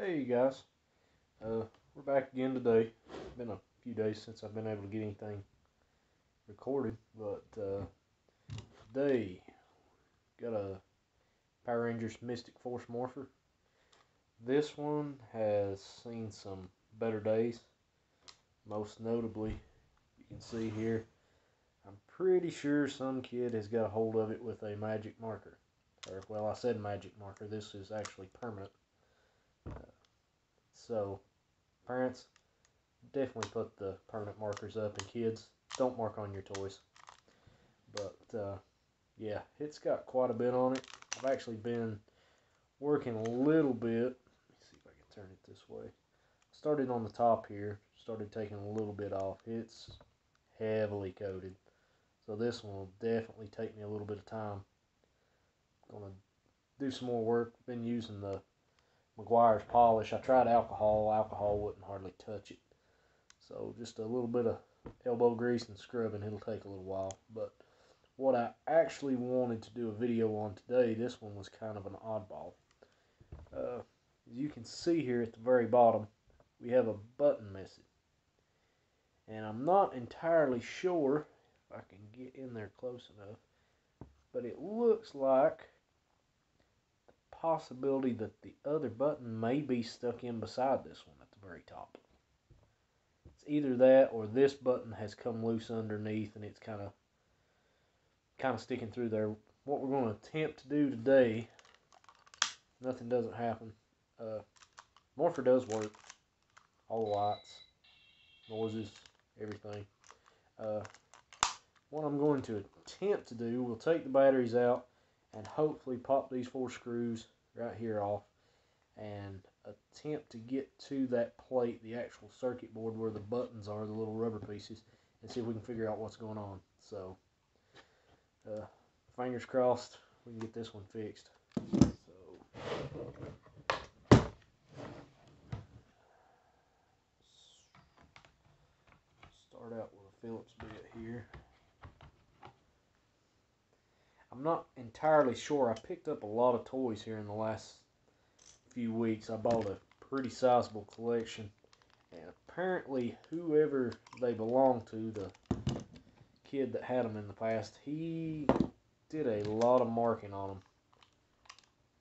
Hey you guys, we're back again today. It's been a few days since I've been able to get anything recorded, but today got a Power Rangers Mystic Force Morpher. This one has seen some better days. Most notably, you can see here, I'm pretty sure some kid has got a hold of it with a magic marker. Or, well, I said magic marker, this is actually permanent. So, parents, definitely put the permanent markers up, and kids, don't mark on your toys. But yeah, it's got quite a bit on it. I've actually been working a little bit. Let me see if I can turn it this way. Started on the top here, started taking a little bit off. It's heavily coated, so this one will definitely take me a little bit of time. Gonna do some more work. Been using the McGuire's polish. I tried alcohol wouldn't hardly touch it. So just a little bit of elbow grease and scrubbing, it'll take a little while. But what I actually wanted to do a video on today, this one was kind of an oddball. As you can see here at the very bottom, we have a button missing. And I'm not entirely sure if I can get in there close enough, but it looks like the possibility that the other button may be stuck in beside this one at the very top. It's either that or this button has come loose underneath and it's kind of sticking through there. What we're going to attempt to do today, nothing doesn't happen. Morpher does work. All the lights, noises, everything. What I'm going to attempt to do, we'll take the batteries out and hopefully pop these 4 screws right here off and attempt to get to that plate, the actual circuit board where the buttons are, the little rubber pieces, and see if we can figure out what's going on. So, fingers crossed we can get this one fixed. Start out with a Phillips bit here. I'm not entirely sure. I picked up a lot of toys here in the last few weeks. I bought a pretty sizable collection, and apparently whoever they belong to, the kid that had them in the past, he did a lot of marking on them.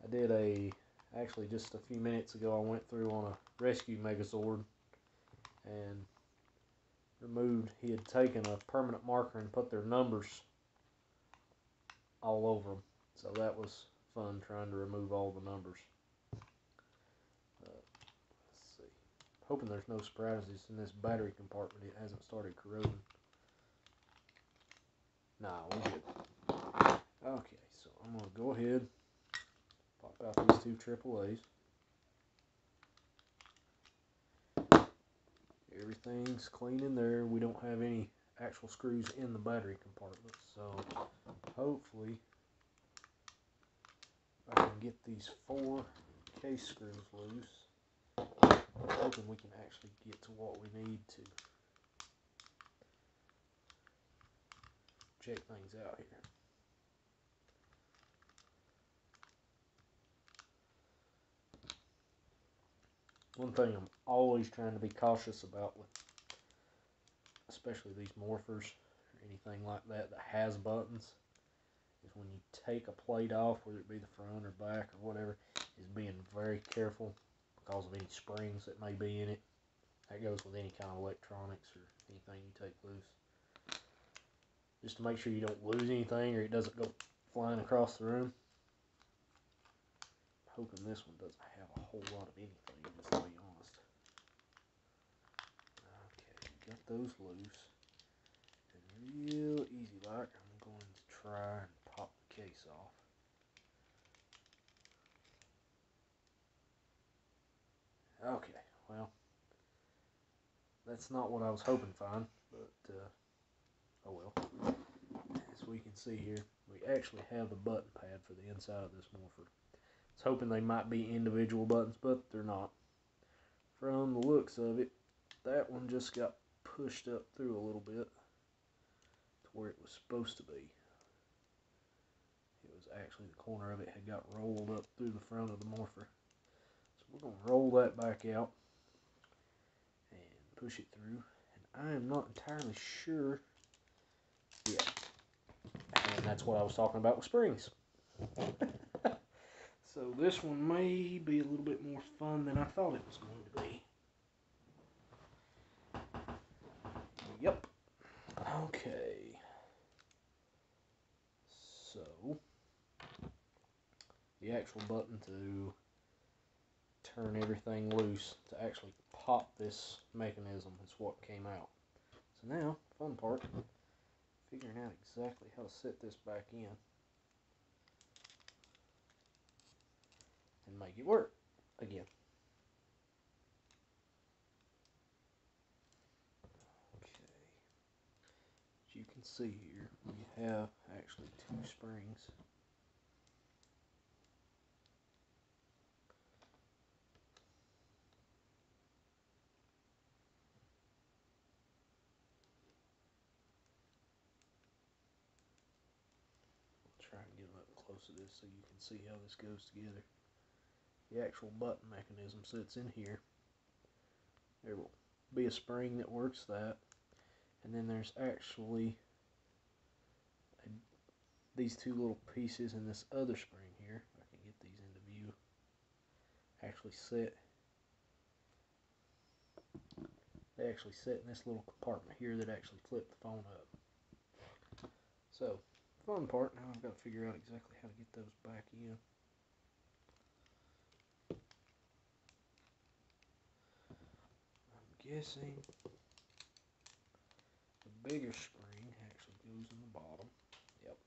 I did actually just a few minutes ago, I went through on a rescue Megazord and removed, he had taken a permanent marker and put their numbers all over them. So that was fun, trying to remove all the numbers. Let's see. Hoping there's no surprises in this battery compartment. It hasn't started corroding. Nah, we're good. Okay, so I'm going to go ahead, pop out these 2 AAAs. Everything's clean in there. We don't have any actual screws in the battery compartment, so hopefully I can get these 4 case screws loose. I'm hoping we can actually get to what we need to check things out here. One thing I'm always trying to be cautious about with especially these morphers or anything like that that has buttons is when you take a plate off, whether it be the front or back or whatever, is being very careful because of any springs that may be in it. That goes with any kind of electronics or anything you take loose. Just to make sure you don't lose anything or it doesn't go flying across the room. I'm hoping this one doesn't have a whole lot of anything, just to be honest. Okay, got those loose. And real easy like, I'm going to try and pop the case off. Okay, well, that's not what I was hoping to find, but oh well. As we can see here, we actually have the button pad for the inside of this morpher. I was hoping they might be individual buttons, but they're not. From the looks of it, that one just got pushed up through a little bit to where it was supposed to be. It was actually, the corner of it had got rolled up through the front of the morpher. we're going to roll that back out and push it through. And I am not entirely sure. Yeah. And that's what I was talking about with springs. So this one may be a little bit more fun than I thought it was going to be. Yep. Okay. So the actual button to turn everything loose, to actually pop this mechanism, is what came out. So now, fun part, figuring out exactly how to set this back in and make it work again. Okay. As you can see here, we have actually two springs. Try and get up close to this so you can see how this goes together. The actual button mechanism sits in here. There will be a spring that works that, and then there's actually these two little pieces in this other spring here. If I can get these into view, actually sit. They actually sit in this little compartment here that actually flip the phone up. So, fun part, now I've got to figure out exactly how to get those back in. I'm guessing the bigger spring actually goes in the bottom. Yep.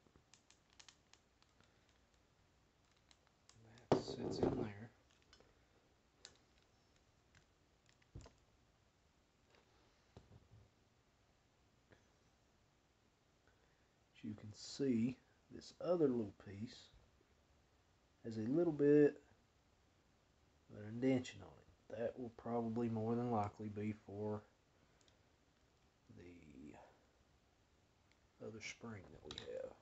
That sits in there. As you can see, this other little piece has a little bit of an indentation on it. That will probably more than likely be for the other spring that we have.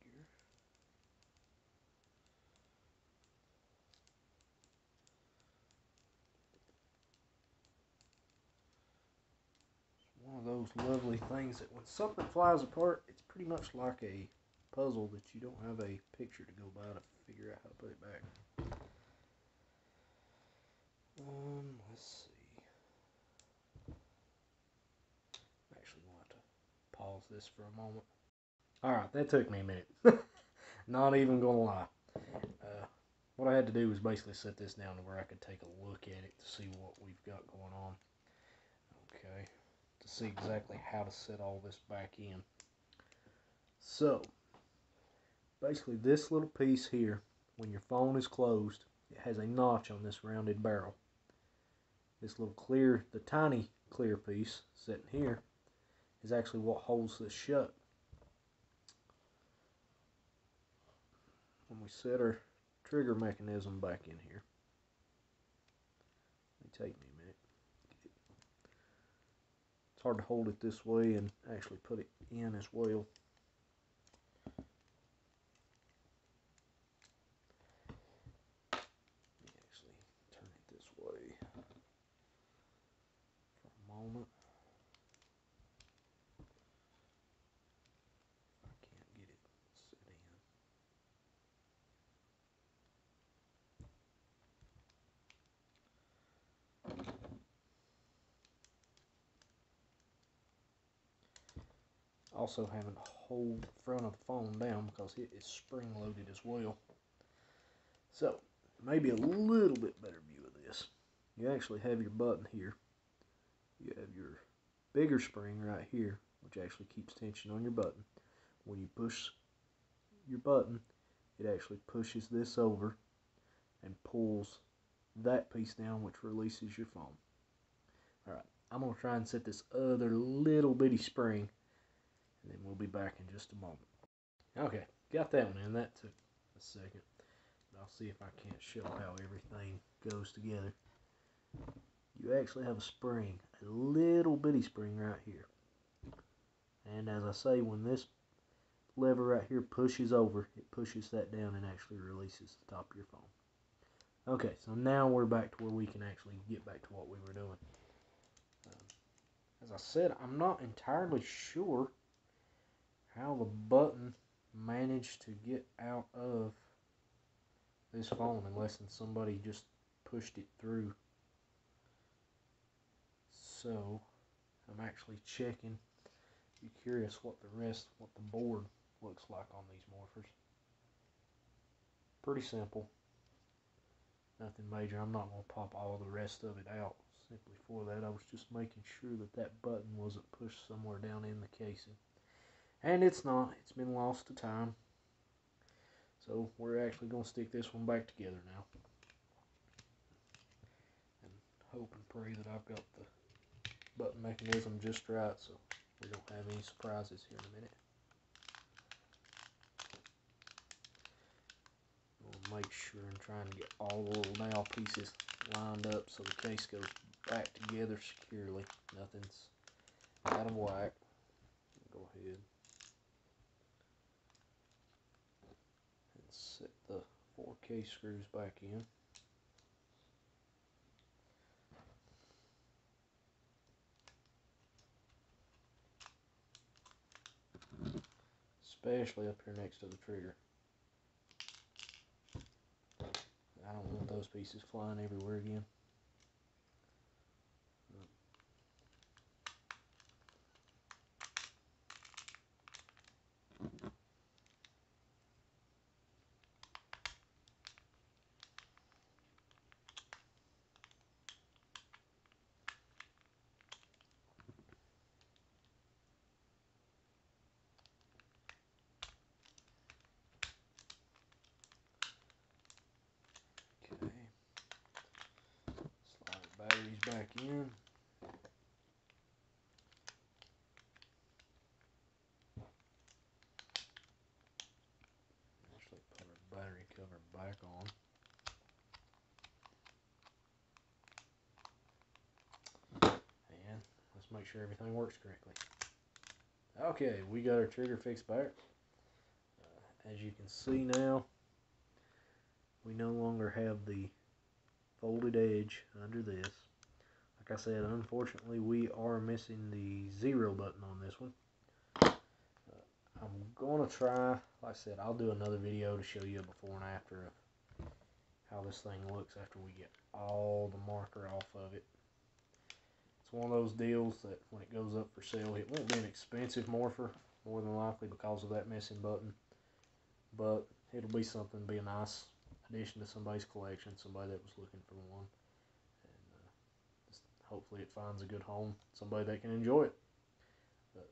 Figure. It's one of those lovely things that when something flies apart, it's pretty much like a puzzle that you don't have a picture to go by to figure out how to put it back. Let's see. I'm actually going to have to pause this for a moment. Alright, that took me a minute. Not even going to lie. What I had to do was basically set this down to where I could take a look at it to see what we've got going on. Okay. To see exactly how to set all this back in. So, basically this little piece here, when your phone is closed, it has a notch on this rounded barrel. This little clear, the tiny clear piece sitting here, is actually what holds this shut. When we set our trigger mechanism back in here, it may take me a minute. It's hard to hold it this way and actually put it in as well. Let me actually turn it this way for a moment. I can't get it set in. Also having to hold the front of the phone down because it is spring loaded as well. So, maybe a little bit better view of this. You actually have your button here. You have your bigger spring right here, which actually keeps tension on your button. When you push your button, it actually pushes this over and pulls that piece down, which releases your phone. Alright, I'm going to try and set this other little bitty spring, and then we'll be back in just a moment. Okay, got that one in. That took a second. But I'll see if I can't show how everything goes together. You actually have a spring, a little bitty spring right here. And as I say, when this lever right here pushes over, it pushes that down and actually releases the top of your phone. Okay, so now we're back to where we can actually get back to what we were doing. As I said, I'm not entirely sure how the button managed to get out of this phone unless somebody just pushed it through. So I'm actually checking. Be curious what the board looks like on these morphers. Pretty simple. Nothing major. I'm not going to pop all the rest of it out simply for that. I was just making sure that that button wasn't pushed somewhere down in the casing. And it's not. It's been lost to time. So we're actually going to stick this one back together now. And hope and pray that I've got the button mechanism just right so we don't have any surprises here in a minute. We'll make sure and trying to get all the little dowel pieces lined up so the case goes back together securely. Nothing's out of whack. Go ahead and set the 4 case screws back in. Especially up here next to the trigger. I don't want those pieces flying everywhere again. Okay. Slide the batteries back in. Actually put our battery cover back on. And let's make sure everything works correctly. Okay, we got our trigger fixed back. As you can see now, we no longer have the folded edge under this. Like I said, unfortunately we are missing the 0 button on this one. I'm going to try, like I said, I'll do another video to show you a before and after of how this thing looks after we get all the marker off of it. It's one of those deals that when it goes up for sale, it won't be an expensive morpher, more than likely because of that missing button. But it'll be something, be a nice addition to somebody's collection, somebody that was looking for one. And just hopefully it finds a good home, somebody that can enjoy it. But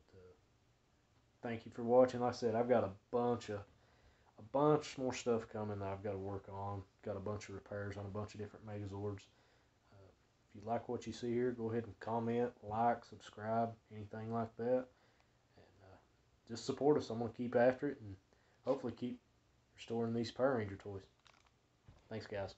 thank you for watching. Like I said, I've got a bunch more stuff coming that I've got to work on. Got a bunch of repairs on a bunch of different Megazords. If you like what you see here, go ahead and comment, like, subscribe, anything like that. And just support us. I'm going to keep after it and hopefully keep restoring these Power Ranger toys. Thanks, guys.